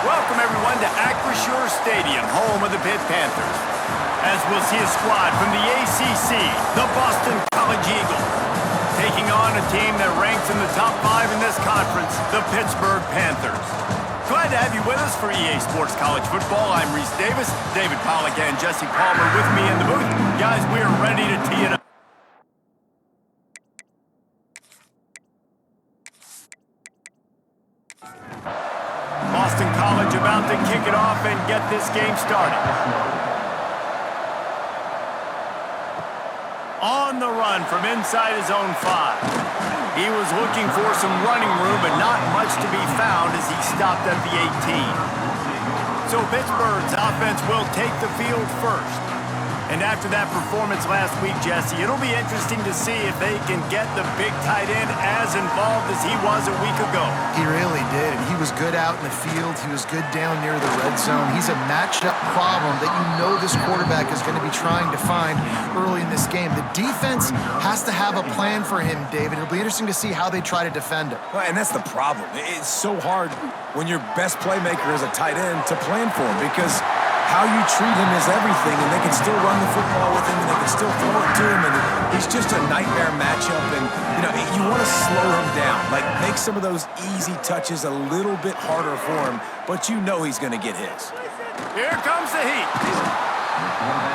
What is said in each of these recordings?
Welcome, everyone, to Acrisure Stadium, home of the Pitt Panthers. As we'll see a squad from the ACC, the Boston College Eagles, taking on a team that ranks in the top 5 in this conference, the Pittsburgh Panthers. Glad to have you with us for EA Sports College Football. I'm Reese Davis, David Pollack, and Jesse Palmer with me in the booth. Guys, we are ready to tee it up. Boston College about to kick it off and get this game started. On the run from inside his own 5. He was looking for some running room, but not much to be found as he stopped at the 18. So Pittsburgh's offense will take the field first. And after that performance last week, Jesse, it'll be interesting to see if they can get the big tight end as involved as he was a week ago. He really did. He was good out in the field. He was good down near the red zone. He's a matched-up problem that you know this quarterback is going to be trying to find early in this game. The defense has to have a plan for him, David. It'll be interesting to see how they try to defend him. Well, and that's the problem. It's so hard when your best playmaker is a tight end to plan for him because how you treat him is everything, and they can still run the football with him, and they can still throw it to him, and he's just a nightmare matchup, and, you want to slow him down. Like, make some of those easy touches a little bit harder for him, but you know he's going to get his. Here comes the heat.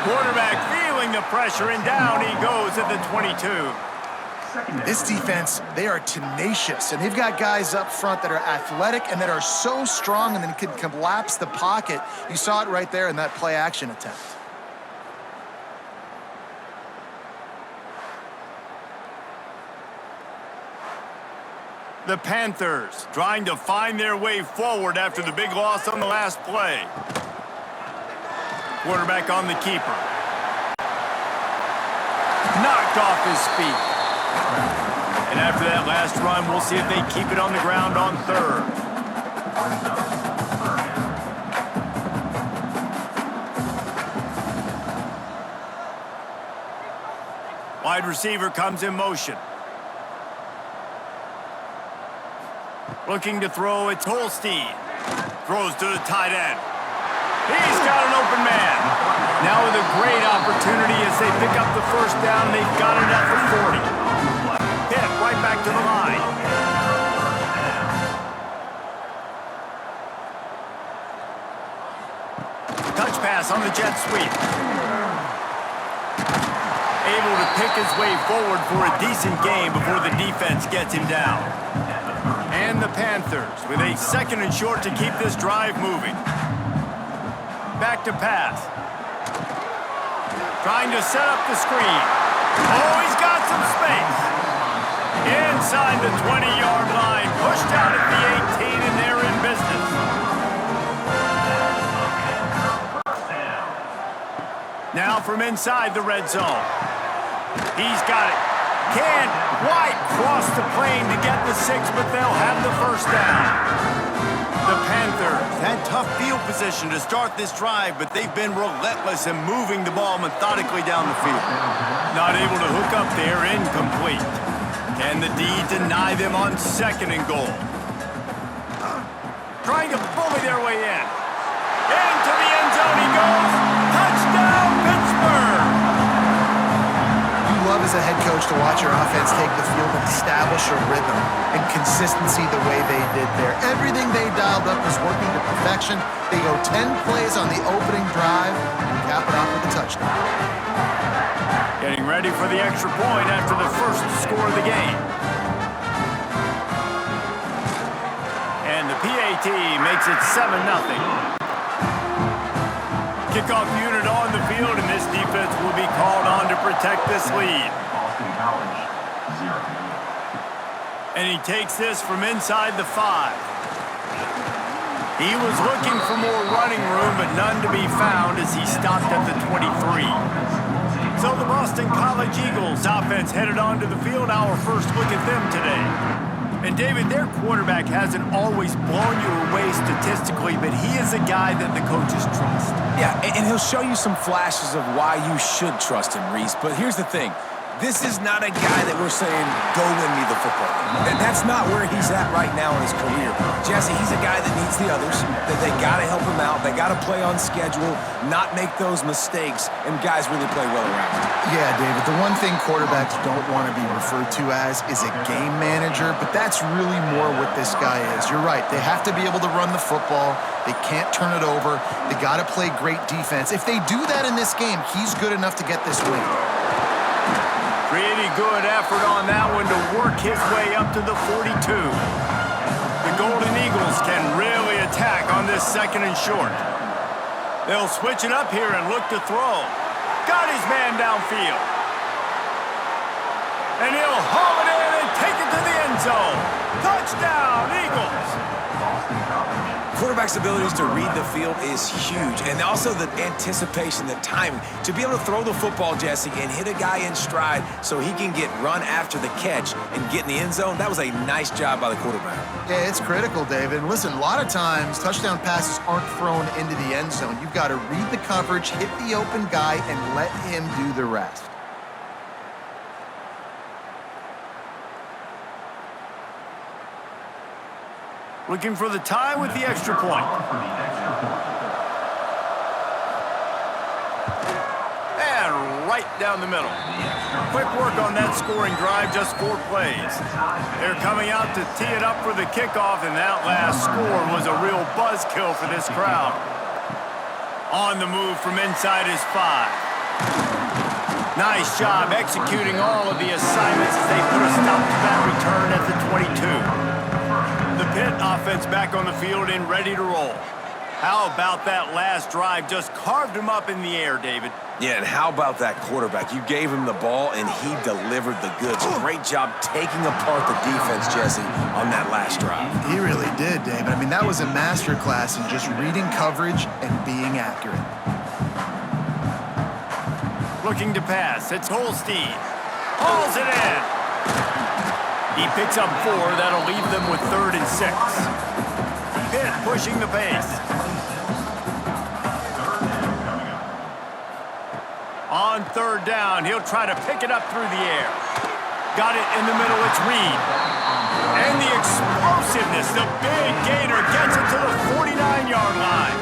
Quarterback feeling the pressure, and down he goes at the 22. This defense, they are tenacious, and they've got guys up front that are athletic and that are so strong and then can collapse the pocket. You saw it right there in that play-action attempt. The Panthers trying to find their way forward after the big loss on the last play. Quarterback on the keeper. Knocked off his feet. And after that last run, we'll see if they keep it on the ground on third. Wide receiver comes in motion. Looking to throw, it's Holstein. Throws to the tight end. He's got an open man. Now with a great opportunity as they pick up the first down, they've got it at the 40. Pitt right back to the line. Touch pass on the jet sweep. Able to pick his way forward for a decent game before the defense gets him down. And the Panthers with a second and short to keep this drive moving. Back to pass. Trying to set up the screen. Oh, he's got some space. Inside the 20-yard line, pushed out at the 18, and they're in business. Now from inside the red zone. He's got it. Can't quite cross the plane to get the 6, but they'll have the first down. The Panthers had tough field position to start this drive, but they've been relentless in moving the ball methodically down the field. Not able to hook up there, incomplete. Can the D deny them on second and goal? Trying to bully their way in. Into the end zone he goes. Touchdown, Pittsburgh! You love as a head coach to watch your offense take the field and establish a rhythm and consistency the way they did there. Everything they dialed up was working to perfection. They go 10 plays on the opening drive and cap it off with a touchdown. Getting ready for the extra point after the first score of the game. And the PAT makes it 7-0. Kickoff unit on the field, and this defense will be called on to protect this lead. And he takes this from inside the 5. He was looking for more running room, but none to be found as he stopped at the 23. So the Boston College Eagles offense headed onto the field. Our first look at them today. And David, their quarterback hasn't always blown you away statistically, but he is a guy that the coaches trust. Yeah, and he'll show you some flashes of why you should trust him, Reese. But here's the thing. This is not a guy that we're saying, go win me the football. That's not where he's at right now in his career. Jesse, he's a guy that needs the others, that they got to help him out. They got to play on schedule, not make those mistakes, and guys really play well around him. Yeah, David, the one thing quarterbacks don't want to be referred to as is a game manager, but that's really more what this guy is. You're right. They have to be able to run the football. They can't turn it over. They got to play great defense. If they do that in this game, he's good enough to get this win. Pretty good effort on that one to work his way up to the 42. The Golden Eagles can really attack on this 2nd and short. They'll switch it up here and look to throw. Got his man downfield. And he'll haul it in and take it to the end zone. Touchdown, Eagles! Quarterback's abilities to read the field is huge, and also the anticipation, the timing. To be able to throw the football, Jesse, and hit a guy in stride so he can get run after the catch and get in the end zone, that was a nice job by the quarterback. Yeah, it's critical, David. Listen, a lot of times, touchdown passes aren't thrown into the end zone. You've got to read the coverage, hit the open guy, and let him do the rest. Looking for the tie with the extra point. And right down the middle. Quick work on that scoring drive, just 4 plays. They're coming out to tee it up for the kickoff, and that last score was a real buzzkill for this crowd. On the move from inside his 5. Nice job executing all of the assignments as they put a stop to that return at the 22. The Pitt offense back on the field and ready to roll. How about that last drive? Just carved him up in the air, David. Yeah, and how about that quarterback? You gave him the ball, and he delivered the goods. Great job taking apart the defense, Jesse, on that last drive. He really did, David. I mean, that was a masterclass in just reading coverage and being accurate. Looking to pass. It's Holstein. Hauls it in. He picks up 4. That'll leave them with 3rd and 6. Pitt pushing the pace. On 3rd down, he'll try to pick it up through the air. Got it in the middle. It's Reed. And the explosiveness, the big gainer gets it to the 49-yard line.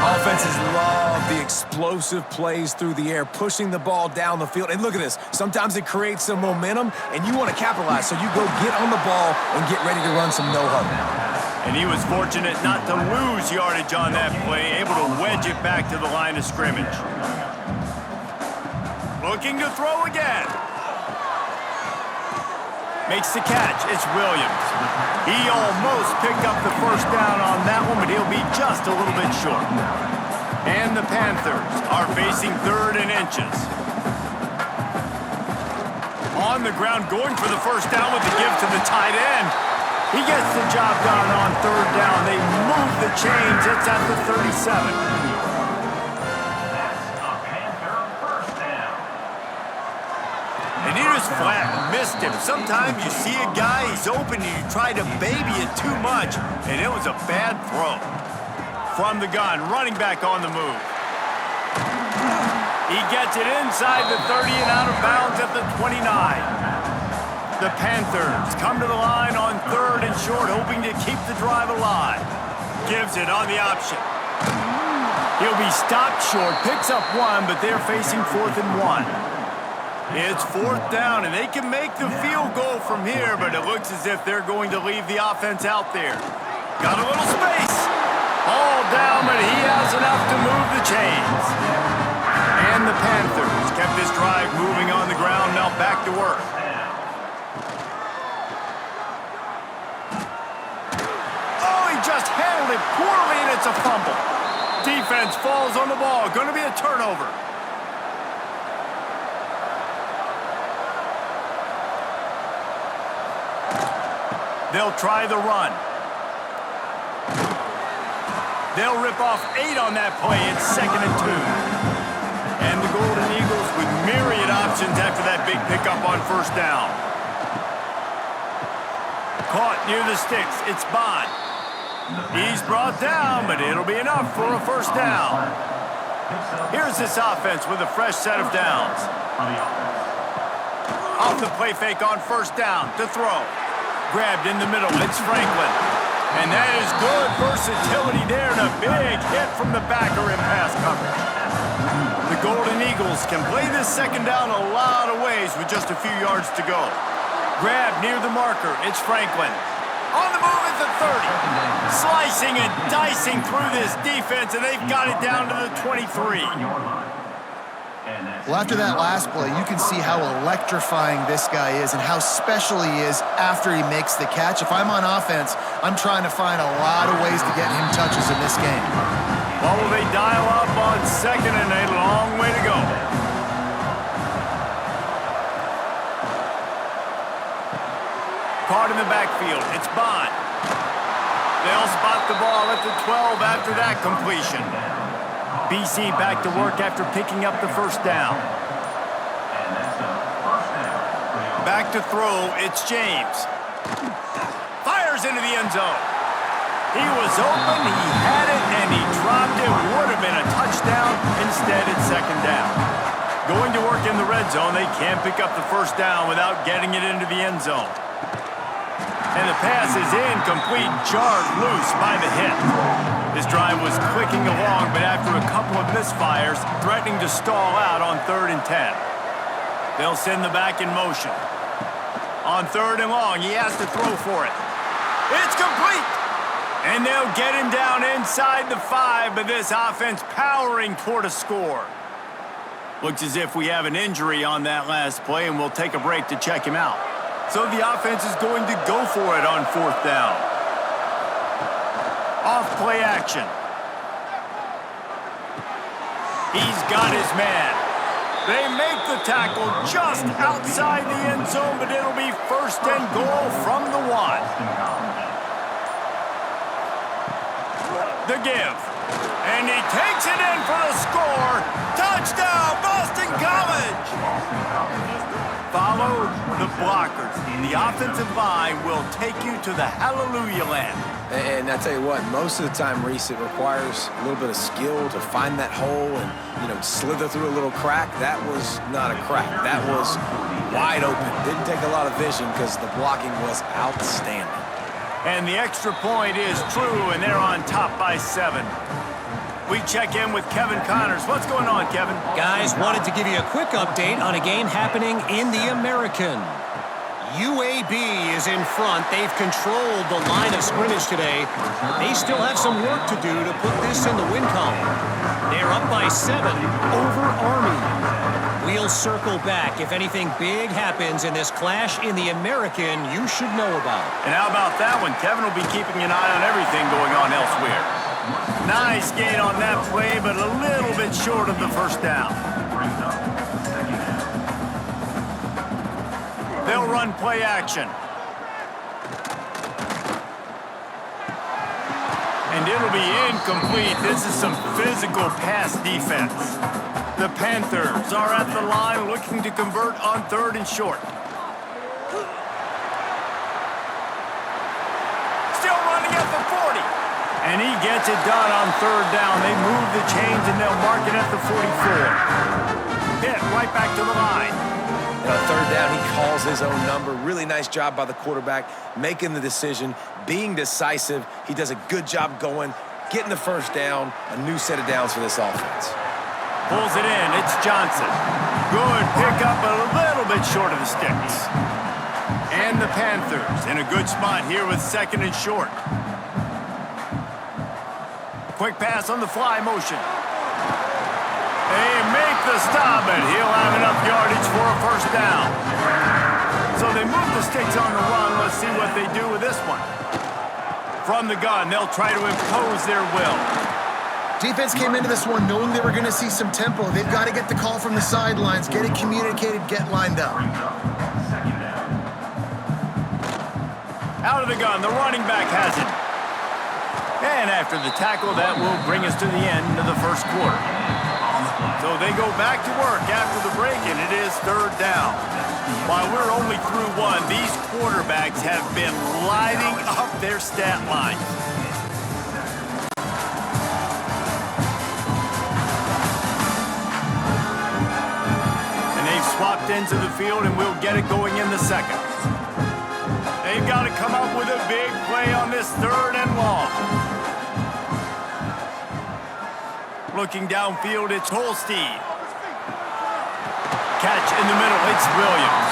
Offenses love the explosive plays through the air, pushing the ball down the field. And look at this. Sometimes it creates some momentum, and you want to capitalize. So you go get on the ball and get ready to run some no-huddle. And he was fortunate not to lose yardage on that play, able to wedge it back to the line of scrimmage. Looking to throw again. Makes the catch. It's Williams. He almost picked up the 1st down on that one, but he'll be just a little bit short. And the Panthers are facing 3rd and inches. On the ground, going for the 1st down with the give to the tight end. He gets the job done on 3rd down. They move the chains. It's at the 37. And he just flat missed him. Sometimes you see a guy, he's open, and you try to baby it too much, and it was a bad throw. From the gun, running back on the move. He gets it inside the 30 and out of bounds at the 29. The Panthers come to the line on 3rd and short, hoping to keep the drive alive. Gives it on the option. He'll be stopped short, picks up 1, but they're facing 4th and 1. It's 4th down, and they can make the field goal from here, but it looks as if they're going to leave the offense out there. Got a little space. All down, but he has enough to move the chains. And the Panthers kept this drive moving on the ground, now back to work. Oh, he just handled it poorly, and it's a fumble. Defense falls on the ball. Going to be a turnover. They'll try the run. They'll rip off 8 on that play. It's 2nd and 2. And the Golden Eagles with myriad options after that big pickup on 1st down. Caught near the sticks. It's Bond. He's brought down, but it'll be enough for a 1st down. Here's this offense with a fresh set of downs. Off the play fake on first down to throw. Grabbed in the middle. It's Franklin. And that is good versatility there and a big hit from the backer in pass coverage. The Golden Eagles can play this second down a lot of ways with just a few yards to go. Grab near the marker. It's Franklin. On the move at the 30. Slicing and dicing through this defense, and they've got it down to the 23. Well, after that last play, you can see how electrifying this guy is and how special he is after he makes the catch. If I'm on offense, I'm trying to find a lot of ways to get him touches in this game. Well, will they dial up on second and a long way to go? Caught in the backfield. It's Bond. They'll spot the ball at the 12 after that completion. BC back to work after picking up the first down. Back to throw, it's James. Fires into the end zone. He was open, he had it, and he dropped it. Would have been a touchdown. Instead, it's second down. Going to work in the red zone, they can't pick up the first down without getting it into the end zone. And the pass is incomplete, jarred loose by the hit. This drive was clicking along, but after a couple of misfires, threatening to stall out on 3rd and 10. They'll send the back in motion. On 3rd and long, he has to throw for it. It's complete! And they'll get him down inside the 5, but this offense powering toward a score. Looks as if we have an injury on that last play, and we'll take a break to check him out. So the offense is going to go for it on 4th down. Off play action. He's got his man. They make the tackle just outside the end zone, but it'll be 1st and goal from the 1. The give. And he takes it in for the score. Touchdown, Boston College! Follow the blockers. The offensive line will take you to the hallelujah land. And I tell you what, most of the time, Reese, it requires a little bit of skill to find that hole and, slither through a little crack. That was not a crack. That was wide open. Didn't take a lot of vision because the blocking was outstanding. And the extra point is true, and they're on top by 7. We check in with Kevin Connors. What's going on, Kevin? Guys, wanted to give you a quick update on a game happening in the American. UAB is in front. They've controlled the line of scrimmage today. They still have some work to do to put this in the win column. They're up by 7 over Army. We'll circle back if anything big happens in this clash in the American you should know about. And how about that one? Kevin will be keeping an eye on everything going on elsewhere. Nice gain on that play, but a little bit short of the first down. They'll run play action. And it'll be incomplete. This is some physical pass defense. The Panthers are at the line looking to convert on 3rd and short. Still running at the 40. And he gets it done on 3rd down. They move the chains and they'll mark it at the 44. Hit right back to the line. 3rd down, he calls his own number. Really nice job by the quarterback, making the decision, being decisive. He does a good job going, getting the first down, a new set of downs for this offense. Pulls it in. It's Johnson. Good pickup, but a little bit short of the sticks. And the Panthers in a good spot here with 2nd and short. Quick pass on the fly motion. They make the stop, and he'll have enough yardage for a first down. So they move the sticks on the run. Let's see what they do with this one. From the gun, they'll try to impose their will. Defense came into this one knowing they were going to see some tempo. They've got to get the call from the sidelines, get it communicated, get lined up. Out of the gun, the running back has it. And after the tackle, that will bring us to the end of the first quarter. So they go back to work after the break, and it is 3rd down. While we're only through 1, these quarterbacks have been lighting up their stat lines. And they've swapped ends of the field, and we'll get it going in the second. They've got to come up with a big play on this 3rd and long. Looking downfield, it's Holstein. Catch in the middle, it's Williams.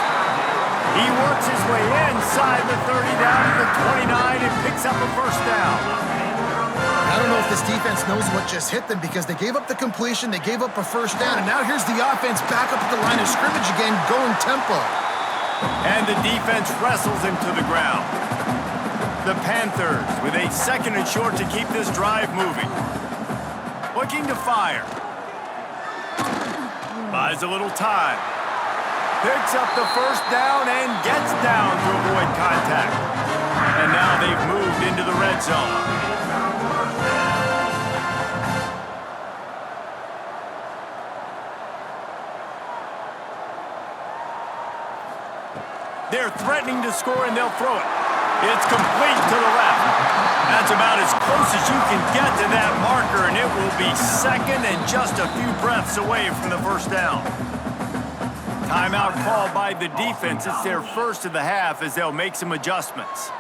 He works his way inside the 30 down to the 29 and picks up a first down. I don't know if this defense knows what just hit them because they gave up the completion, they gave up a first down, and now here's the offense back up at the line of scrimmage again, going tempo. And the defense wrestles him to the ground. The Panthers with a 2nd and short to keep this drive moving. Looking to fire. Buys a little time. Picks up the first down and gets down to avoid contact. And now they've moved into the red zone. They're threatening to score, and they'll throw it. It's complete to the left. That's about as close as you can get to that marker, and it will be 2nd and just a few breaths away from the first down. Timeout called by the defense. It's their first of the half as they'll make some adjustments.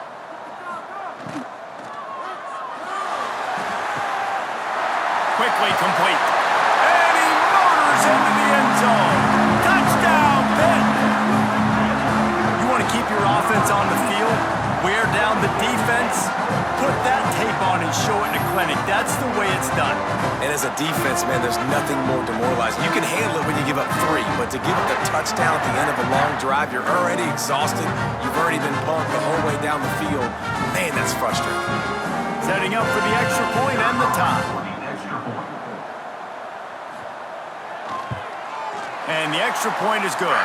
Quickly complete. And he motors into the end zone. Touchdown, Pitt! You want to keep your offense on the field? Wear down the defense? Put that tape on and show it in a clinic. That's the way it's done. And as a defense, man, there's nothing more demoralizing. You can handle it when you give up 3, but to give up the touchdown at the end of a long drive, you're already exhausted. You've already been pumped the whole way down the field. Man, that's frustrating. Setting up for the extra point and the tie. And the extra point is good.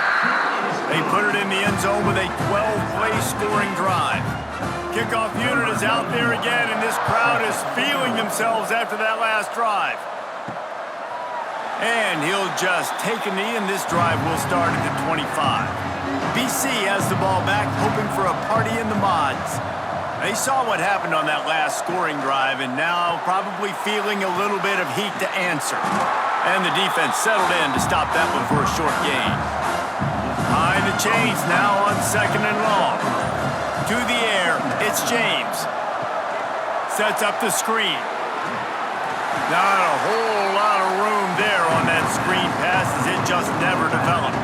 They put it in the end zone with a 12-play scoring drive. Kickoff unit is out there again, and this crowd is feeling themselves after that last drive. And he'll just take a knee, and this drive will start at the 25. BC has the ball back, hoping for a party in the mods. They saw what happened on that last scoring drive, and now probably feeling a little bit of heat to answer. And the defense settled in to stop that one for a short gain. Behind the chains now on 2nd and long. To the air, it's James. Sets up the screen. Not a whole lot of room there on that screen pass as it just never developed.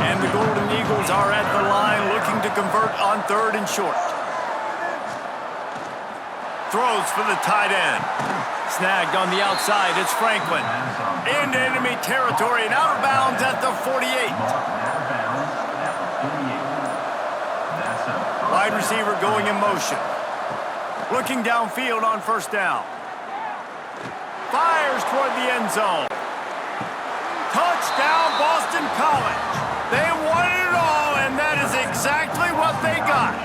And the Golden Eagles are at the line looking to convert on 3rd and short. Throws for the tight end. Snagged on the outside, it's Franklin. Into enemy territory and out of bounds at the 48. Wide receiver going in motion. Looking downfield on first down. Fires toward the end zone. Touchdown, Boston College. They won it all, and that is exactly what they got.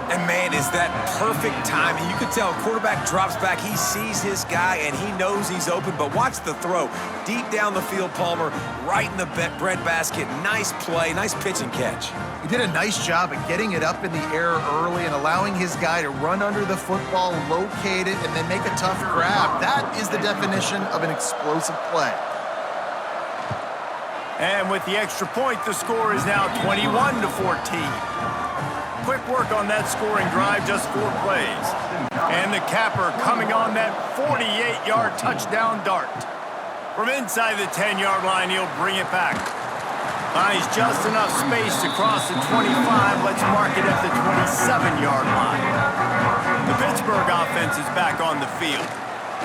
And man, is that perfect timing. You can tell quarterback drops back, he sees his guy, and he knows he's open, but watch the throw. Deep down the field, Palmer, right in the bread basket. Nice play, nice pitch and catch. He did a nice job of getting it up in the air early and allowing his guy to run under the football, locate it, and then make a tough grab. That is the definition of an explosive play. And with the extra point, the score is now 21-14. Quick work on that scoring drive, just 4 plays. And the capper coming on that 48-yard touchdown dart. From inside the 10-yard line, he'll bring it back. Finds just enough space to cross the 25. Let's mark it at the 27-yard line. The Pittsburgh offense is back on the field.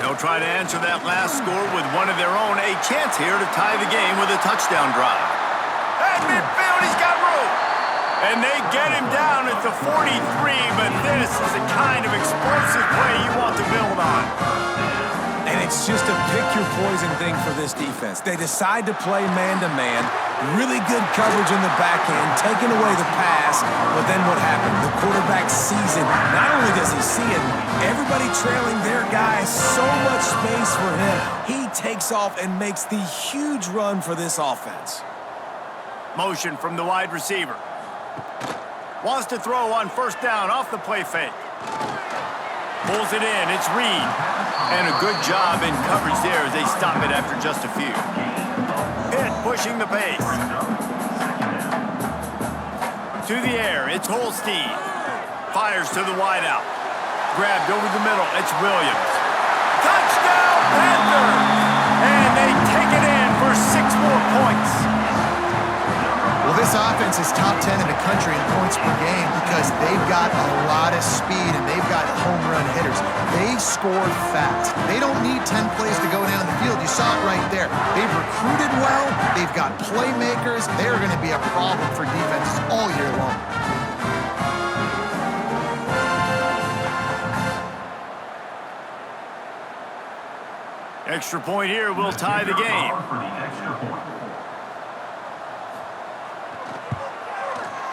They'll try to answer that last score with one of their own. A chance here to tie the game with a touchdown drive. At midfield, he's got room. And they get him down at the 43, but this is the kind of explosive play you want to build on. And it's just a pick-your-poison thing for this defense. They decide to play man-to-man, really good coverage in the back end, taking away the pass, but then what happened? The quarterback sees it. Not only does he see it, everybody trailing their guy, so much space for him. He takes off and makes the huge run for this offense. Motion from the wide receiver. Wants to throw on first down off the play fake. Pulls it in, it's Reed. And a good job in coverage there as they stop it after just a few. Pitt pushing the pace. To the air, it's Holstein. Fires to the wideout. Grabbed over the middle, it's Williams. Touchdown, Panthers! And they take it in for 6 more points. Well, this offense is top 10 in the country in points per game because they've got a lot of speed and they've got home run hitters. They score fast. They don't need 10 plays to go down the field. You saw it right there. They've recruited well. They've got playmakers. They're going to be a problem for defenses all year long. Extra point here will tie the game.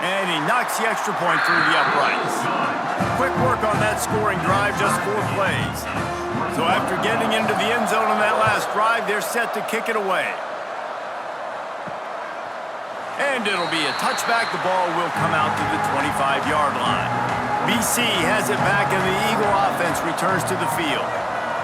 And he knocks the extra point through the uprights. Quick work on that scoring drive, just 4 plays. So after getting into the end zone on that last drive, they're set to kick it away. And it'll be a touchback. The ball will come out to the 25-yard line. BC has it back, and the Eagle offense returns to the field.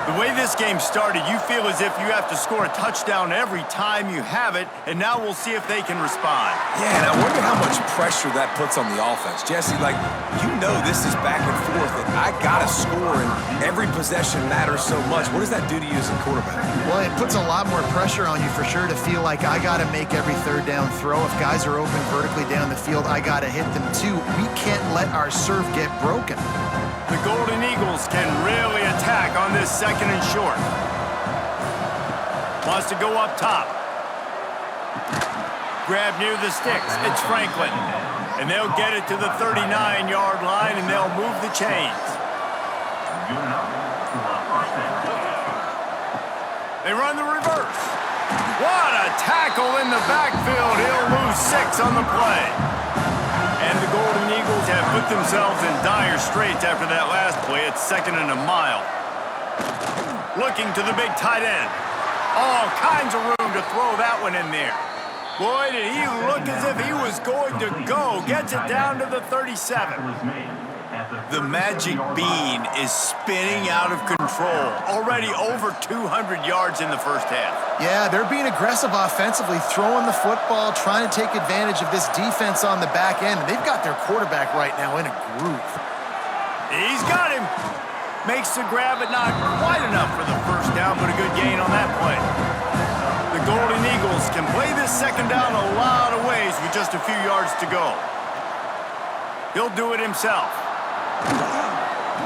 The way this game started, you feel as if you have to score a touchdown every time you have it, and now we'll see if they can respond. Yeah, and I wonder how much pressure that puts on the offense. Jesse, like, you know this is back and forth, and I got to score, and every possession matters so much. What does that do to you as a quarterback? Well, it puts a lot more pressure on you for sure to feel like I got to make every third down throw. If guys are open vertically down the field, I got to hit them too. We can't let our serve get broken. The Golden Eagles can really attack on this 2nd and short. Wants to go up top. Grab near the sticks. It's Franklin. And they'll get it to the 39-yard line, and they'll move the chains. They run the reverse. What a tackle in the backfield. He'll lose 6 on the play. And the Golden Eagles have put themselves in dire straits after that last play. It's 2nd and a mile. Looking to the big tight end. All kinds of room to throw that one in there. Boy, did he look as if he was going to go. Gets it down to the 37. The magic bean is spinning out of control. Already over 200 yards in the first half. Yeah, they're being aggressive offensively, throwing the football, trying to take advantage of this defense on the back end. They've got their quarterback right now in a groove. He's got him. Makes the grab, but not quite enough for the first down, but a good gain on that play. The Golden Eagles can play this 2nd down a lot of ways with just a few yards to go. He'll do it himself.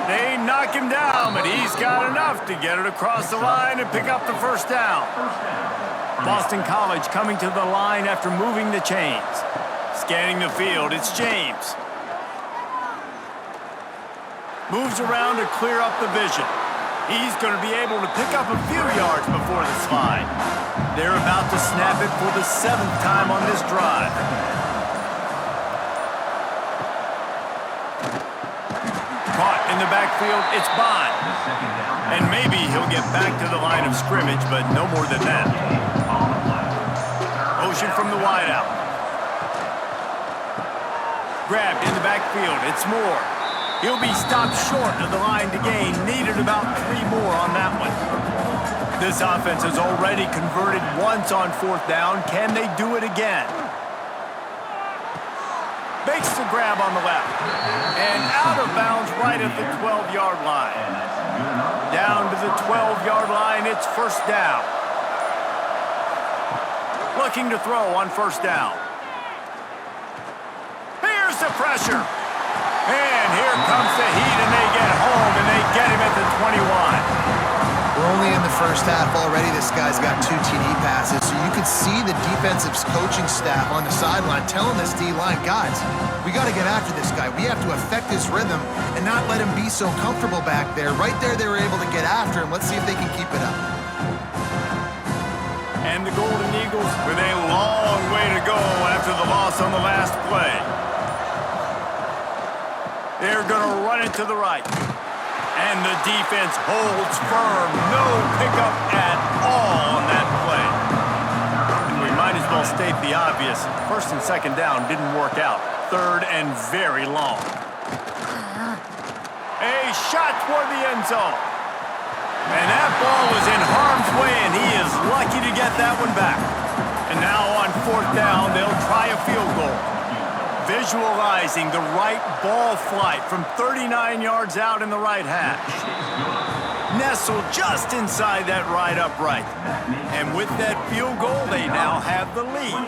They knock him down, but he's got enough to get it across the line and pick up the first down. Boston College coming to the line after moving the chains. Scanning the field, it's James. Moves around to clear up the vision. He's going to be able to pick up a few yards before the slide. They're about to snap it for the 7th time on this drive. Caught in the backfield, it's Bond. And maybe he'll get back to the line of scrimmage, but no more than that. Motion from the wideout. Grabbed in the backfield, it's Moore. He'll be stopped short of the line to gain. Needed about 3 more on that one. This offense has already converted once on 4th down. Can they do it again? Makes the grab on the left. And out of bounds right at the 12-yard line. Down to the 12-yard line, it's 1st down. Looking to throw on 1st down. Here's the pressure. And here comes the heat, and they get home, and they get him at the 21. We're only in the first half already. This guy's got 2 TD passes, so you could see the defensive coaching staff on the sideline telling this D-line, guys, we got to get after this guy. We have to affect his rhythm and not let him be so comfortable back there. Right there, they were able to get after him. Let's see if they can keep it up. And the Golden Eagles with a long way to go after the loss on the last play. They're going to run it to the right. And the defense holds firm. No pickup at all on that play. And we might as well state the obvious. 1st and 2nd down didn't work out. 3rd and very long. A shot toward the end zone. And that ball was in harm's way, and he is lucky to get that one back. And now on 4th down, they'll try a field goal. Visualizing the right ball flight from 39 yards out in the right hash. Nestled just inside that right upright. And with that field goal, they now have the lead.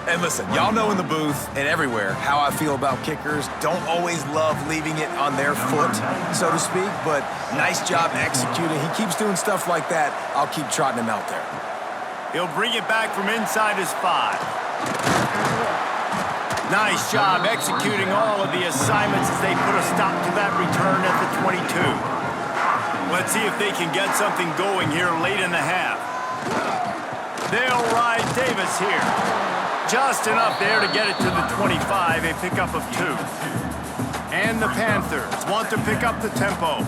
And listen, y'all know in the booth and everywhere how I feel about kickers. Don't always love leaving it on their foot, so to speak, but nice job executing. He keeps doing stuff like that. I'll keep trotting him out there. He'll bring it back from inside his 5. Nice job executing all of the assignments as they put a stop to that return at the 22. Let's see if they can get something going here late in the half. They'll ride Davis here. Just enough there to get it to the 25, a pickup of 2. And the Panthers want to pick up the tempo.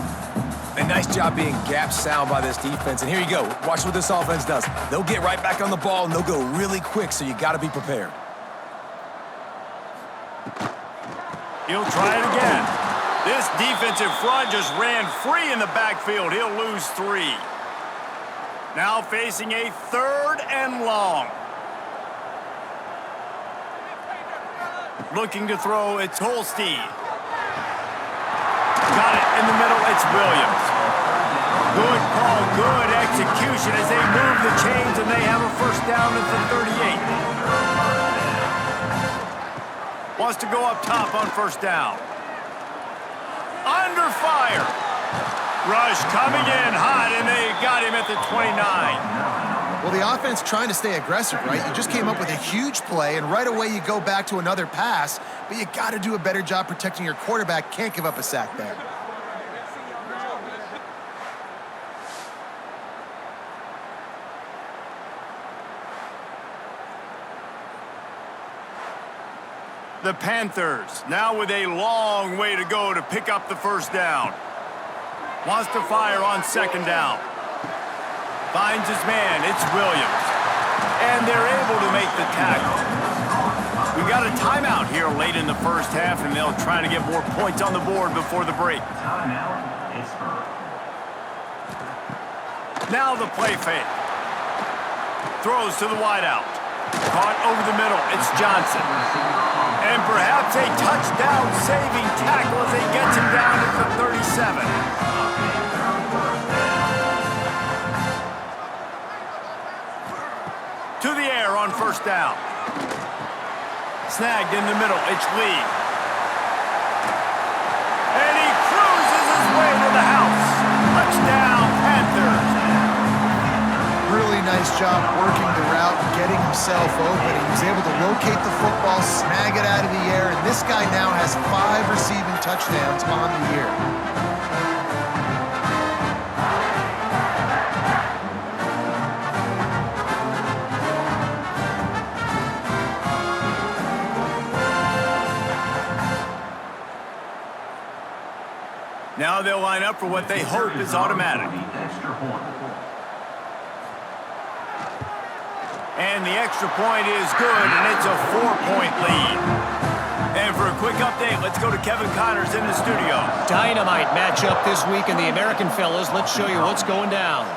A nice job being gap sound by this defense. And here you go. Watch what this offense does. They'll get right back on the ball, and they'll go really quick, so you got to be prepared. He'll try it again. This defensive front just ran free in the backfield. He'll lose 3. Now facing a 3rd and long. Looking to throw, it's Holstein. Got it in the middle, it's Williams. Good call, good execution as they move the chains and they have a 1st down at the 38. Wants to go up top on 1st down. Under fire. Rush coming in hot and they got him at the 29. Well, the offense trying to stay aggressive, right? You just came up with a huge play, and right away you go back to another pass, but you got to do a better job protecting your quarterback. Can't give up a sack there. The Panthers now with a long way to go to pick up the 1st down. Wants to fire on 2nd down. Finds his man, it's Williams. And they're able to make the tackle. We got a timeout here late in the 1st half, and they'll try to get more points on the board before the break. Now the play fake. Throws to the wideout. Caught over the middle, it's Johnson. And perhaps a touchdown-saving tackle as he gets him down at the 37. To the air on 1st down. Snagged in the middle, it's Lee. And he cruises his way to the house. Touchdown, Panthers. Really nice job working the route and getting himself open. He was able to locate the football, snag it out of the air, and this guy now has 5 receiving touchdowns on the year. Now they'll line up for what they hope is automatic. And the extra point is good, and it's a 4-point lead. And for a quick update, let's go to Kevin Connors in the studio. Dynamite matchup this week in the American, fellas. Let's show you what's going down.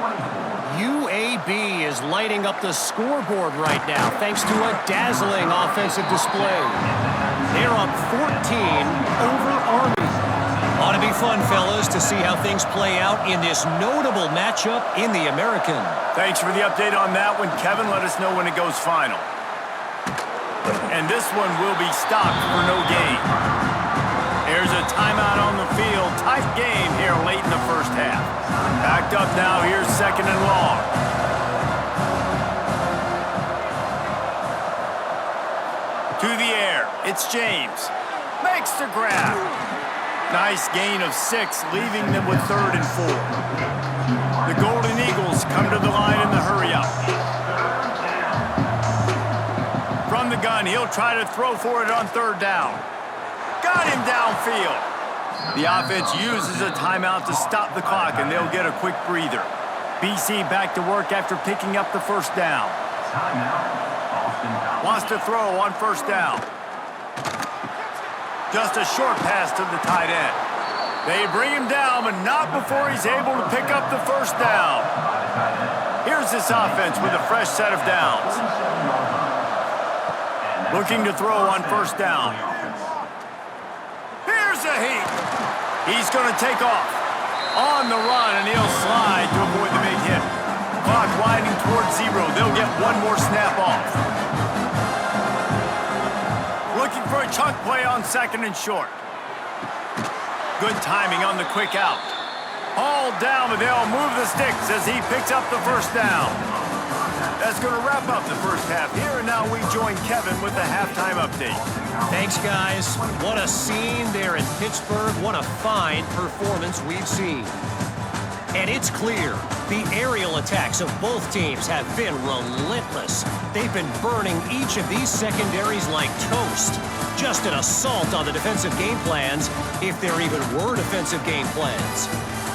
UAB is lighting up the scoreboard right now thanks to a dazzling offensive display. They're up 14 over Army. Ought to be fun, fellas, to see how things play out in this notable matchup in the American. Thanks for the update on that one, Kevin. Let us know when it goes final. And this one will be stopped for no gain. There's a timeout on the field. Tight game here late in the 1st half. Backed up now. Here's 2nd and long. To the air. It's James. Makes the grab. Nice gain of 6, leaving them with 3rd and 4. The Golden Eagles come to the line in the hurry-up. From the gun, he'll try to throw for it on 3rd down. Got him downfield. The offense uses a timeout to stop the clock, and they'll get a quick breather. BC back to work after picking up the 1st down. Wants to throw on 1st down. Just a short pass to the tight end. They bring him down, but not before he's able to pick up the 1st down. Here's this offense with a fresh set of downs. Looking to throw on first down. Here's a heat. He's going to take off. On the run, and he'll slide to avoid the big hit. Clock winding towards 0. They'll get one more snap off. Looking for a chunk play on second and short. Good timing on the quick out. Hauled down, but they'll move the sticks as he picks up the first down. That's going to wrap up the first half here, and now we join Kevin with the halftime update. Thanks, guys. What a scene there in Pittsburgh. What a fine performance we've seen. And it's clear, the aerial attacks of both teams have been relentless. They've been burning each of these secondaries like toast. Just an assault on the defensive game plans, if there even were defensive game plans.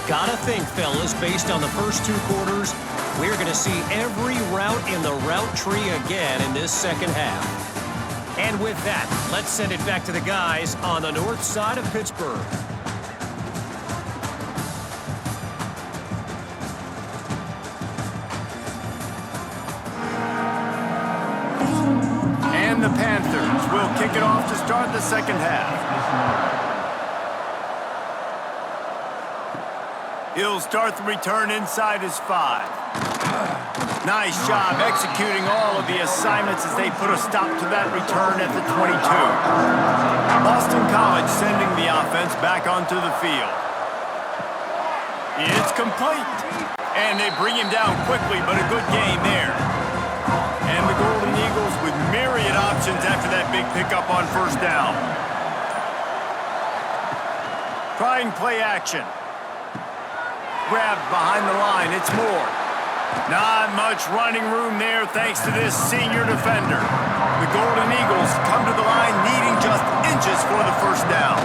Gotta think, fellas, based on the first 2 quarters, we're going to see every route in the route tree again in this second half. And with that, let's send it back to the guys on the north side of Pittsburgh. And the Panthers will kick it off to start the second half. He'll start the return inside his 5. Nice job executing all of the assignments as they put a stop to that return at the 22. Boston College sending the offense back onto the field. It's complete. And they bring him down quickly, but a good game there. And the Golden Eagles with myriad options after that big pickup on first down. Trying play action. Grabbed behind the line. It's Moore. Not much running room there thanks to this senior defender. The Golden Eagles come to the line needing just inches for the first down.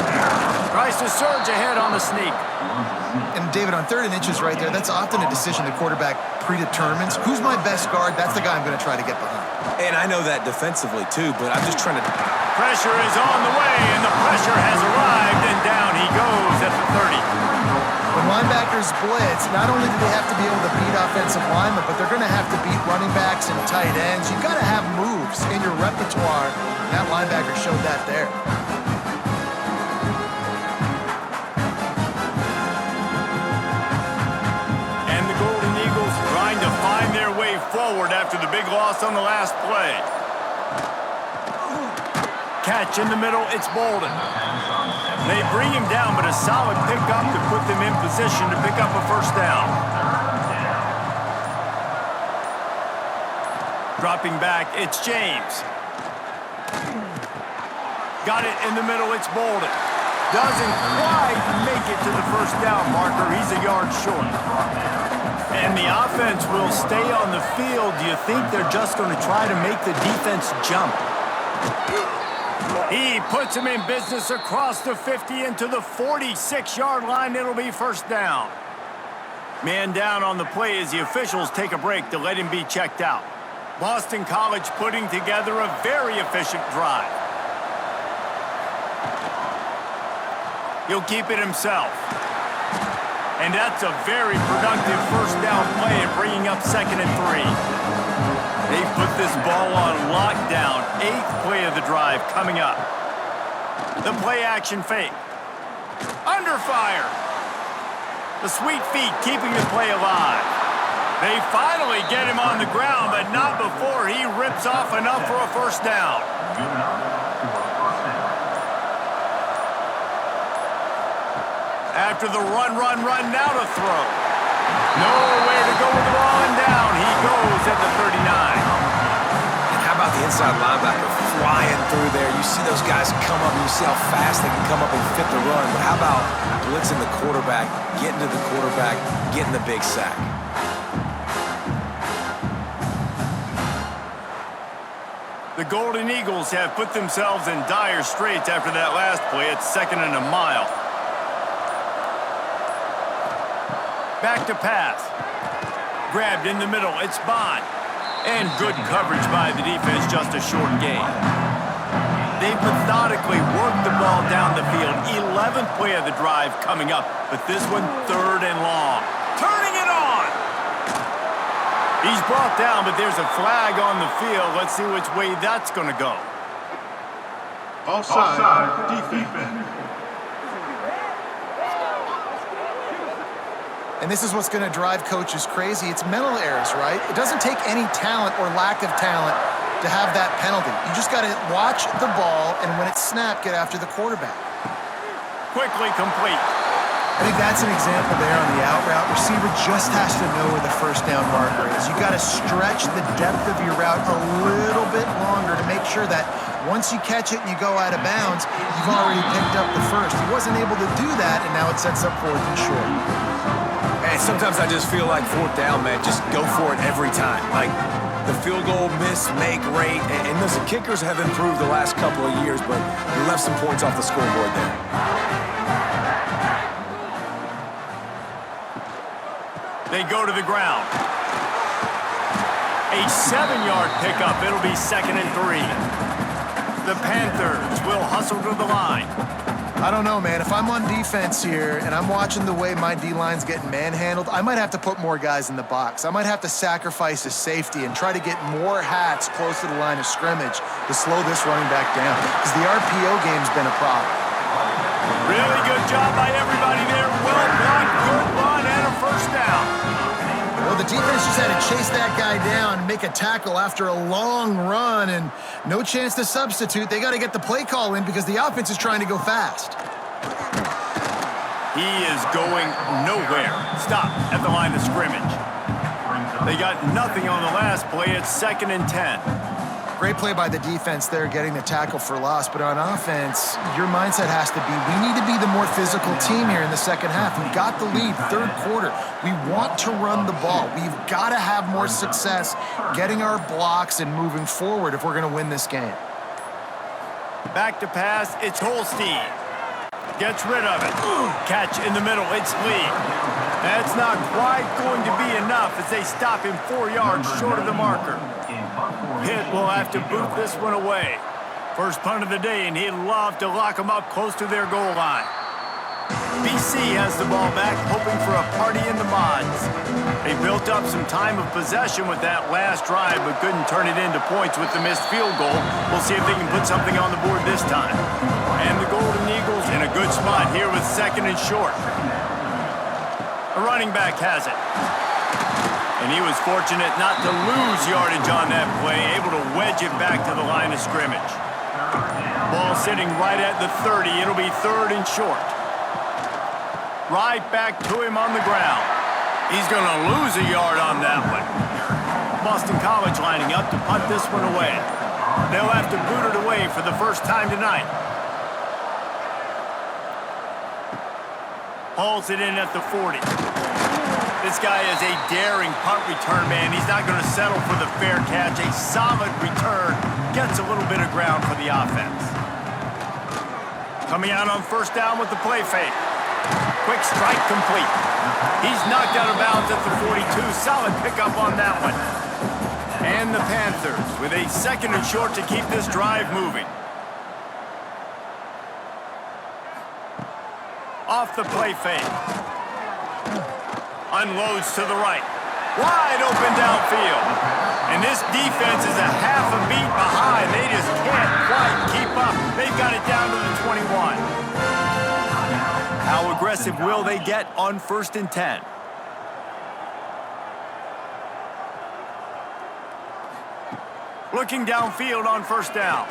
Tries to surge ahead on the sneak. And David, on 3rd and inches right there, that's often a decision the quarterback predetermines. Who's my best guard? That's the guy I'm going to try to get behind. And I know that defensively, too, but I'm just trying to... Pressure is on the way, and the pressure has arrived, and down he goes at the 30. When linebackers blitz, not only do they have to be able to beat offensive linemen, but they're going to have to beat running backs and tight ends. You've got to have moves in your repertoire. That linebacker showed that there. And the Golden Eagles trying to find their way forward after the big loss on the last play. Catch in the middle, it's Bolden. They bring him down, but a solid pickup to put them in position to pick up a first down. Dropping back, it's James. Got it in the middle, it's Bolden. Doesn't quite make it to the first down marker. He's a yard short. And the offense will stay on the field. Do you think they're just going to try to make the defense jump? He puts him in business across the 50 into the 46-yard line. It'll be first down. Man down on the play as the officials take a break to let him be checked out. Boston College putting together a very efficient drive. He'll keep it himself. And that's a very productive first down play at bringing up 2nd and 3. They've put this ball on lockdown. 8th play of the drive coming up. The play action fake. Under fire. The sweet feet keeping the play alive. They finally get him on the ground, but not before he rips off enough for a first down. After the run, now to throw. Nowhere to go with the ball and down. He goes at the 39. And how about the inside linebacker flying through there? You see those guys come up, and you see how fast they can come up and fit the run. But how about blitzing the quarterback, getting to the quarterback, getting the big sack? The Golden Eagles have put themselves in dire straits after that last play. It's 2nd and a mile. Back to pass. Grabbed in the middle. It's Bond. And good coverage by the defense, just a short gain. They methodically worked the ball down the field. 11th play of the drive coming up, but this one 3rd and long. Turning it on. He's brought down, but there's a flag on the field. Let's see which way that's going to go. Offside, defense. And this is what's going to drive coaches crazy. It's mental errors, right? It doesn't take any talent or lack of talent to have that penalty. You just got to watch the ball, and when it's snapped, get after the quarterback. Quickly complete. I think that's an example there on the out route. Receiver just has to know where the first down marker is. You got to stretch the depth of your route a little bit longer to make sure that once you catch it and you go out of bounds, you've already picked up the first. He wasn't able to do that, and now it sets up 4th and short. And sometimes I just feel like 4th down, man, just go for it every time. Like the field goal miss, make rate, and listen, kickers have improved the last couple of years, but you left some points off the scoreboard there. They go to the ground. A 7-yard pickup. It'll be 2nd and 3. The Panthers will hustle to the line. I don't know, man. If I'm on defense here and I'm watching the way my D-line's getting manhandled, I might have to put more guys in the box. I might have to sacrifice a safety and try to get more hats close to the line of scrimmage to slow this running back down, because the RPO game's been a problem. Really good job by everybody there. Well blocked, good run, and a first down. Well, the defense just had to chase that guy down and make a tackle after a long run, and no chance to substitute. They got to get the play call in because the offense is trying to go fast. He is going nowhere. Stop at the line of scrimmage. They got nothing on the last play. It's 2nd and 10. Great play by the defense there, getting the tackle for loss. But on offense, your mindset has to be, we need to be the more physical team here in the second half. We've got the lead, 3rd quarter. We want to run the ball. We've got to have more success getting our blocks and moving forward if we're going to win this game. Back to pass. It's Holstein. Gets rid of it. Catch in the middle. It's Lee. That's not quite going to be enough as they stop him 4 yards short of the marker. Pitt will have to boot this one away. First punt of the day, and he'd love to lock them up close to their goal line. BC has the ball back, hoping for a party in the mods. They built up some time of possession with that last drive, but couldn't turn it into points with the missed field goal. We'll see if they can put something on the board this time. And the Golden Eagles in a good spot here with 2nd and short. The running back has it. And he was fortunate not to lose yardage on that play, able to wedge it back to the line of scrimmage. Ball sitting right at the 30. It'll be 3rd and short. Right back to him on the ground. He's going to lose a yard on that one. Boston College lining up to punt this one away. They'll have to boot it away for the first time tonight. Hauls it in at the 40. This guy is a daring punt return man. He's not going to settle for the fair catch. A solid return. Gets a little bit of ground for the offense. Coming out on 1st down with the play fake. Quick strike complete. He's knocked out of bounds at the 42. Solid pickup on that one. And the Panthers with a 2nd and short to keep this drive moving. Off the play fake. Unloads to the right. Wide open downfield. And this defense is a half a beat behind. They just can't quite keep up. They've got it down to the 21. How aggressive will they get on 1st and 10? Looking downfield on 1st down.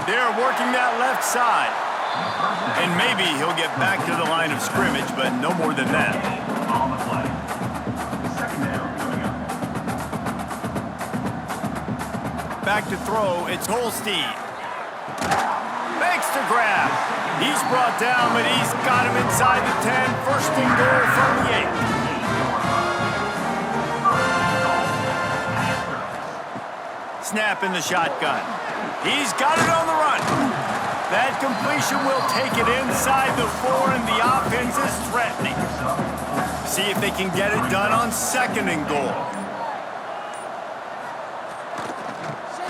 They're working that left side. And maybe he'll get back to the line of scrimmage, but no more than that. Back to throw, it's Holstein. Makes the grab. He's brought down, but he's got him inside the 10. 1st and goal from the 8. Snap in the shotgun. He's got it on the run. That completion will take it inside the 4, and the offense is threatening. See if they can get it done on 2nd and goal.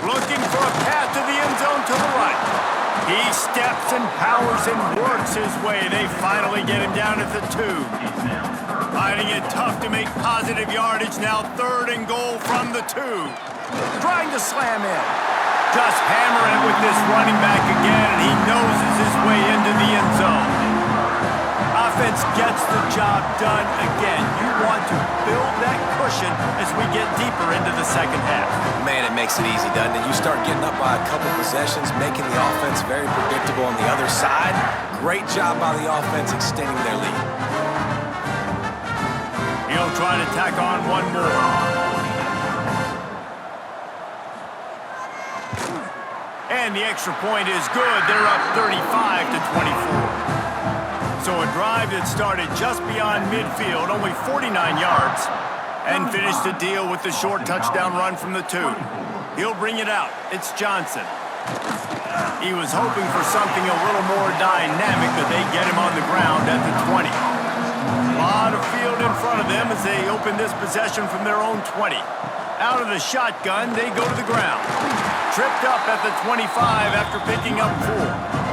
Looking for a path to the end zone to the right. He steps and powers and works his way. They finally get him down at the 2. Finding it tough to make positive yardage. Now 3rd and goal from the 2. Trying to slam in. Just hammering it with this running back again, and he noses his way into the end zone. Offense gets the job done again. You want to build that cushion as we get deeper into the second half. Man, it makes it easy, doesn't it? You start getting up by a couple possessions, making the offense very predictable on the other side. Great job by the offense extending their lead. He'll try to tack on one more. And the extra point is good. They're up 35-24. So a drive that started just beyond midfield, only 49 yards, and finished the deal with the short touchdown run from the 2. He'll bring it out. It's Johnson. He was hoping for something a little more dynamic, but they get him on the ground at the 20. A lot of field in front of them as they open this possession from their own 20. Out of the shotgun, they go to the ground. Tripped up at the 25 after picking up 4.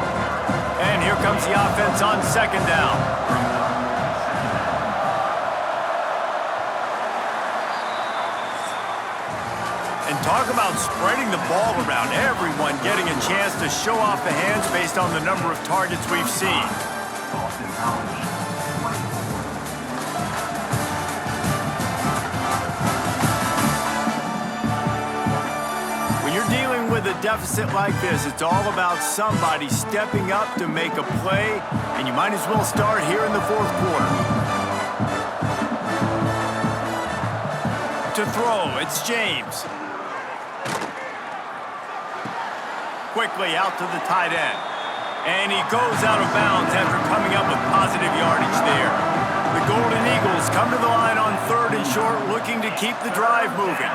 And here comes the offense on 2nd down. And talk about spreading the ball around. Everyone getting a chance to show off the hands based on the number of targets we've seen. With a deficit like this, it's all about somebody stepping up to make a play, and you might as well start here in the 4th quarter. To throw, it's James. Quickly out to the tight end. And he goes out of bounds after coming up with positive yardage there. The Golden Eagles come to the line on 3rd and short, looking to keep the drive moving.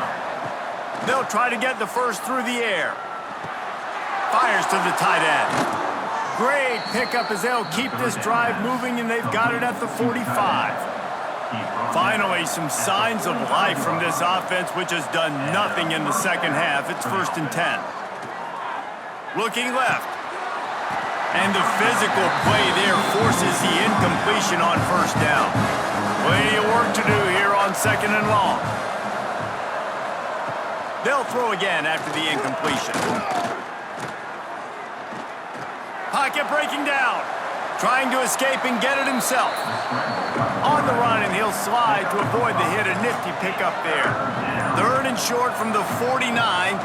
They'll try to get the first through the air. Fires to the tight end. Great pickup as they'll keep this drive moving, and they've got it at the 45. Finally, some signs of life from this offense, which has done nothing in the second half. It's 1st and 10. Looking left. And the physical play there forces the incompletion on 1st down. Plenty of work to do here on 2nd and long. They'll throw again after the incompletion. Pocket breaking down. Trying to escape and get it himself. On the run, and he'll slide to avoid the hit. A nifty pickup there. 3rd and short from the 49.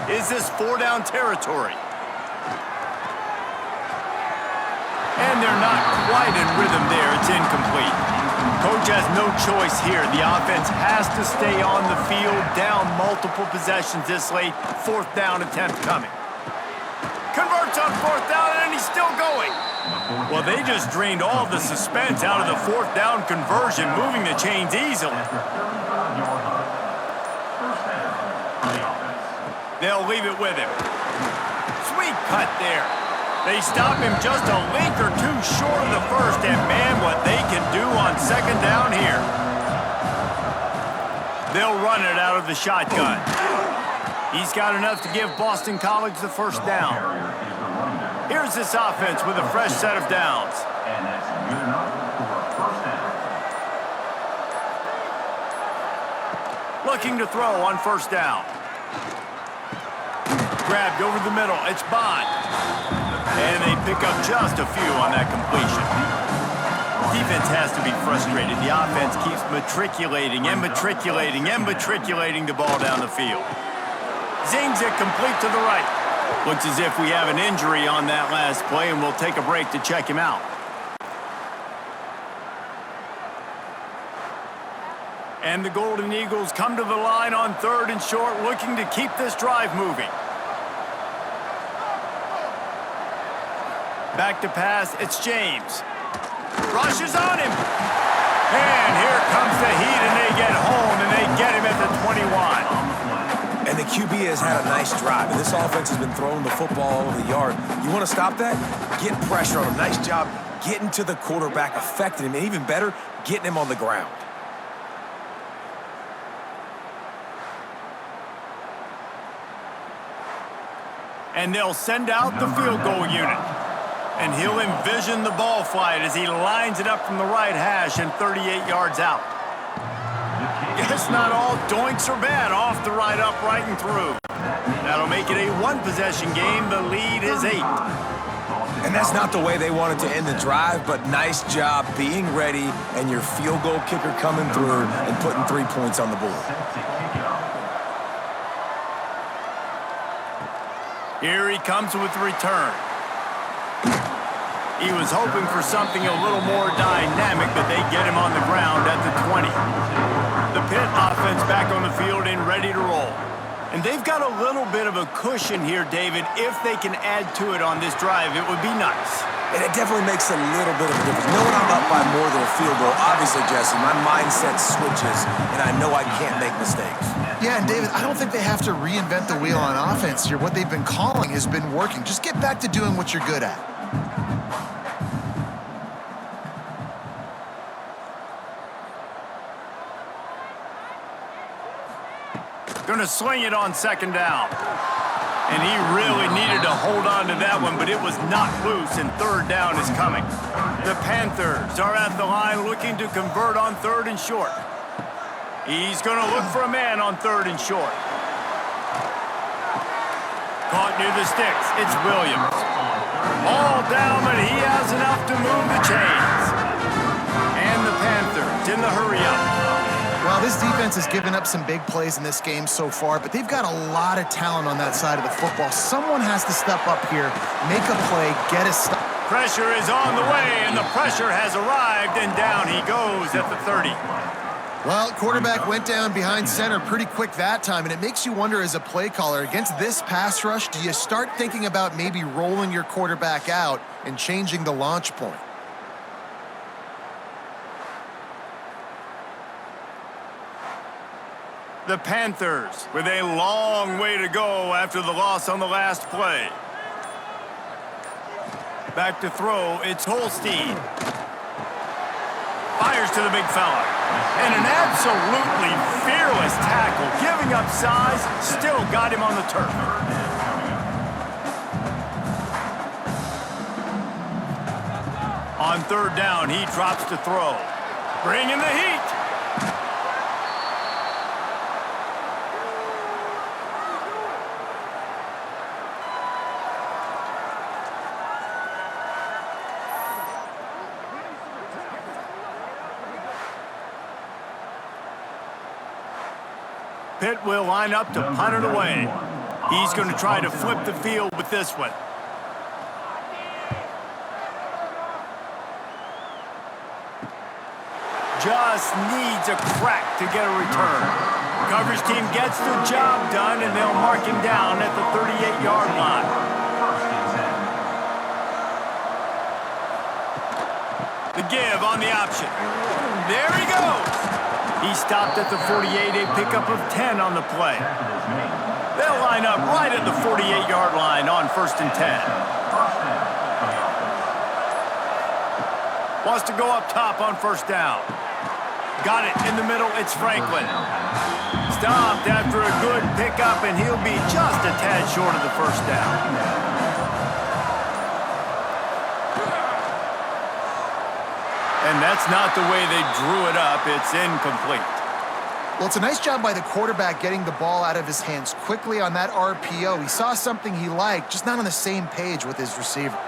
Is this 4-down territory? And they're not quite in rhythm there. It's incomplete. Coach has no choice here. The offense has to stay on the field, down multiple possessions this late. 4th down attempt coming. Converts on 4th down, and he's still going. Well, they just drained all the suspense out of the 4th down conversion, moving the chains easily. They'll leave it with him. Sweet cut there. They stop him just a link or two short of the first, and man, what they can do on 2nd down here. They'll run it out of the shotgun. He's got enough to give Boston College the 1st down. Here's this offense with a fresh set of downs. And that's good enough for a 1st down. Looking to throw on 1st down. Grabbed over the middle. It's Bond. And they pick up just a few on that completion. Defense has to be frustrated. The offense keeps matriculating and matriculating and matriculating the ball down the field. Zings it complete to the right. Looks as if we have an injury on that last play, and we'll take a break to check him out. And the Golden Eagles come to the line on 3rd and short, looking to keep this drive moving. Back to pass, it's James. Rushes on him. And here comes the heat, and they get home, and they get him at the 21. And the QB has had a nice drive, and this offense has been throwing the football all over the yard. You want to stop that? Get pressure on him. Nice job getting to the quarterback, affecting him, and even better, getting him on the ground. And they'll send out the field goal unit. And he'll envision the ball flight as he lines it up from the right hash and 38 yards out. Guess not all doinks are bad off the right upright and through. That'll make it a one-possession game. The lead is 8. And that's not the way they wanted to end the drive, but nice job being ready and your field goal kicker coming through and putting 3 points on the board. Here he comes with the return. He was hoping for something a little more dynamic, but they get him on the ground at the 20. The Pitt offense back on the field and ready to roll. And they've got a little bit of a cushion here, David. If they can add to it on this drive, it would be nice. And it definitely makes a little bit of a difference. Knowing I'm up by more than a field goal, obviously, Jesse, my mindset switches, and I know I can't make mistakes. Yeah, and David, I don't think they have to reinvent the wheel on offense here. What they've been calling has been working. Just get back to doing what you're good at. Going to swing it on second down. And he really needed to hold on to that one, but it was knocked loose, and third down is coming. The Panthers are at the line looking to convert on third and short. He's going to look for a man on third and short. Caught near the sticks. It's Williams. All down, but he has enough to move the chains. And the Panthers in the hurry-up. Well, this defense has given up some big plays in this game so far, but they've got a lot of talent on that side of the football. Someone has to step up here, make a play, get a stop. Pressure is on the way, and the pressure has arrived, and down he goes at the 30. Well, quarterback went down behind center pretty quick that time, and it makes you wonder as a play caller, against this pass rush, do you start thinking about maybe rolling your quarterback out and changing the launch point? The Panthers with a long way to go after the loss on the last play. Back to throw, it's Holstein. Fires to the big fella. And an absolutely fearless tackle, giving up size, still got him on the turf. On third down, he drops to throw. Bringing the heat. Pitt will line up to punt it away. He's going to try to flip the field with this one. Just needs a crack to get a return. Coverage team gets the job done, and they'll mark him down at the 38-yard line. The give on the option. There he goes. He stopped at the 48, a pickup of 10 on the play. They'll line up right at the 48-yard line on 1st and 10. Wants to go up top on 1st down. Got it in the middle, it's Franklin. Stopped after a good pickup, and he'll be just a tad short of the 1st down. And that's not the way they drew it up. It's incomplete. Well, it's a nice job by the quarterback getting the ball out of his hands quickly on that RPO. He saw something he liked, just not on the same page with his receiver.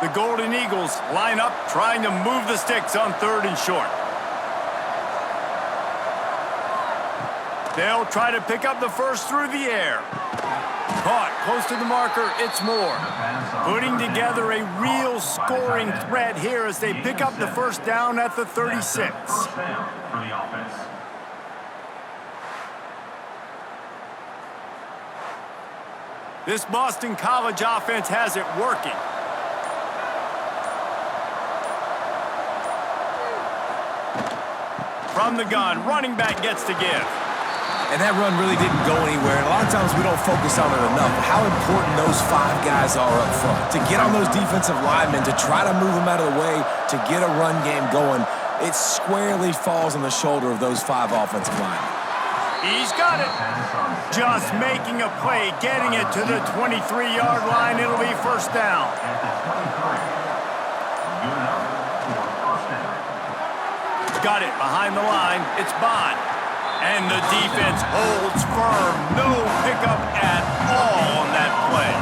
The Golden Eagles line up, trying to move the sticks on 3rd and short. They'll try to pick up the first through the air. Caught close to the marker, it's Moore. Putting together a real scoring threat here as they pick up the 1st down at the 36. This Boston College offense has it working. From the gun, running back gets to give. And that run really didn't go anywhere. And a lot of times we don't focus on it enough. How important those 5 guys are up front. To get on those defensive linemen, to try to move them out of the way, to get a run game going, it squarely falls on the shoulder of those 5 offensive linemen. He's got it. Just making a play, getting it to the 23-yard line. It'll be first down. At the 23. Good enough for first down. Got it behind the line. It's Bond. And the defense holds firm. No pickup at all on that play.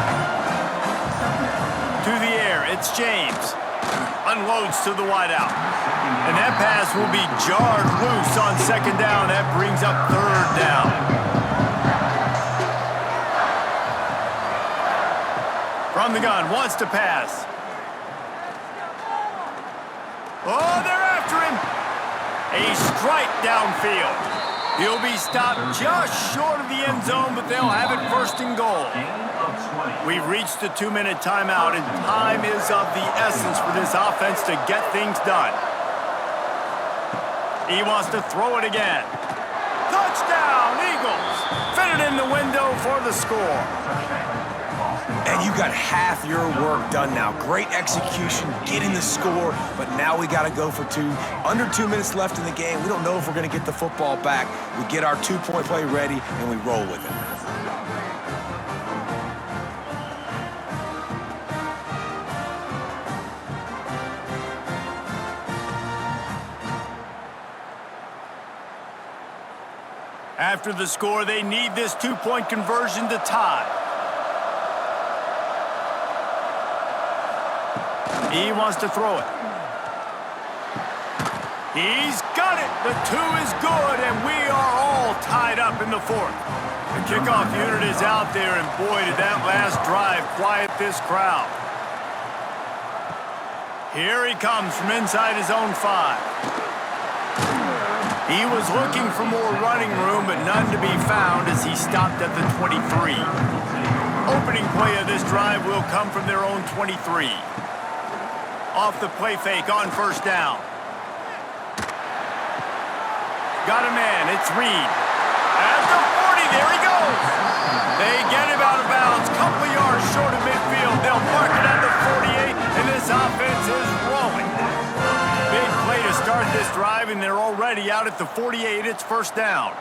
To the air, it's James. Unloads to the wideout. And that pass will be jarred loose on second down. That brings up third down. From the gun, wants to pass. Oh, they're after him. A strike downfield. He'll be stopped just short of the end zone, but they'll have it first and goal. We've reached the 2-minute timeout, and time is of the essence for this offense to get things done. He wants to throw it again. Touchdown, Eagles! Fit it in the window for the score. And you got half your work done now. Great execution, getting the score, but now we got to go for two. Under 2 minutes left in the game. We don't know if we're going to get the football back. We get our two-point play ready, and we roll with it. After the score, they need this two-point conversion to tie. He wants to throw it. He's got it. The 2 is good, and we are all tied up in the fourth. The kickoff unit is out there, and boy, did that last drive quiet this crowd. Here he comes from inside his own 5. He was looking for more running room, but none to be found as he stopped at the 23. Opening play of this drive will come from their own 23. Off the play fake on first down. Got a man, it's Reed. At the 40, there he goes. They get him out of bounds, couple of yards short of midfield. They'll mark it at the 48, and this offense is rolling. Big play to start this drive, and they're already out at the 48. It's first down.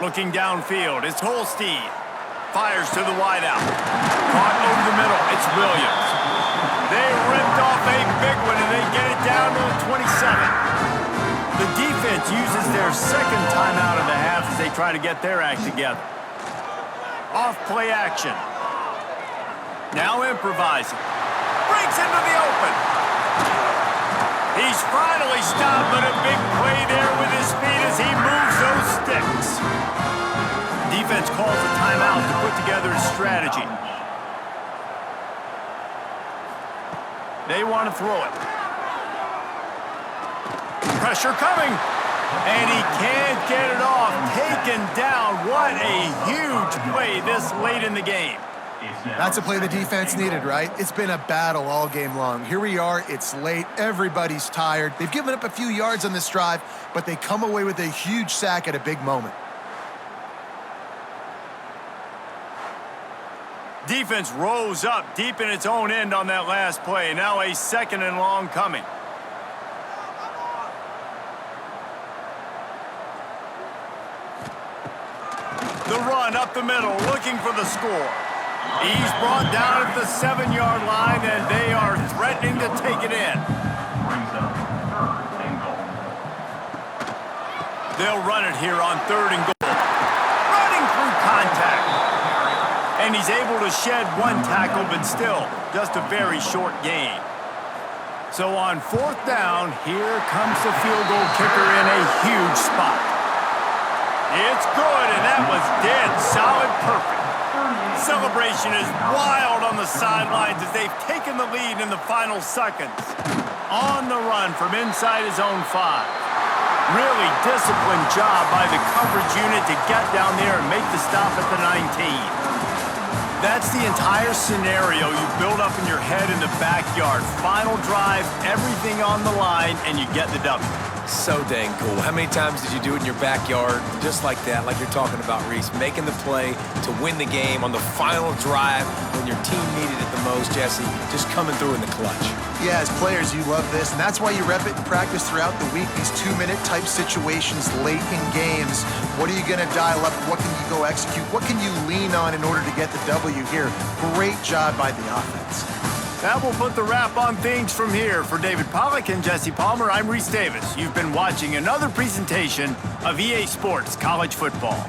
Looking downfield, it's Holstein. Fires to the wideout. Caught over the middle. It's Williams. They ripped off a big one, and they get it down to the 27. The defense uses their second timeout of the half as they try to get their act together. Off play action. Now improvising. Breaks into the open. He's finally stopped, but a big play there with his speed as he moves those sticks. Defense calls a timeout to put together a strategy. They want to throw it. Pressure coming. And he can't get it off. Taken down. What a huge play this late in the game. That's a play the defense needed, right? It's been a battle all game long. Here we are. It's late. Everybody's tired. They've given up a few yards on this drive, but they come away with a huge sack at a big moment. Defense rose up deep in its own end on that last play. Now a second and long coming. The run up the middle, looking for the score. He's brought down at the 7-yard line, and they are threatening to take it in. Brings up third and goal. They'll run it here on third and goal. Running through contact. And he's able to shed one tackle, but still just a very short gain. So on fourth down, here comes the field goal kicker in a huge spot. It's good, and that was dead solid perfect. Celebration is wild on the sidelines as they've taken the lead in the final seconds. On the run from inside his own 5. Really disciplined job by the coverage unit to get down there and make the stop at the 19. That's the entire scenario you build up in your head in the backyard. Final drive, everything on the line, and you get the W. So dang cool. How many times did you do it in your backyard? Just like that, like you're talking about, Reese. Making the play to win the game on the final drive when your team needed it the most, Jesse. Just coming through in the clutch. Yeah, as players, you love this, and that's why you rep it in practice throughout the week, these 2-minute type situations late in games. What are you going to dial up? What can you go execute? What can you lean on in order to get the W here? Great job by the offense. That will put the wrap on things from here. For David Pollack and Jesse Palmer, I'm Reese Davis. You've been watching another presentation of EA Sports College Football.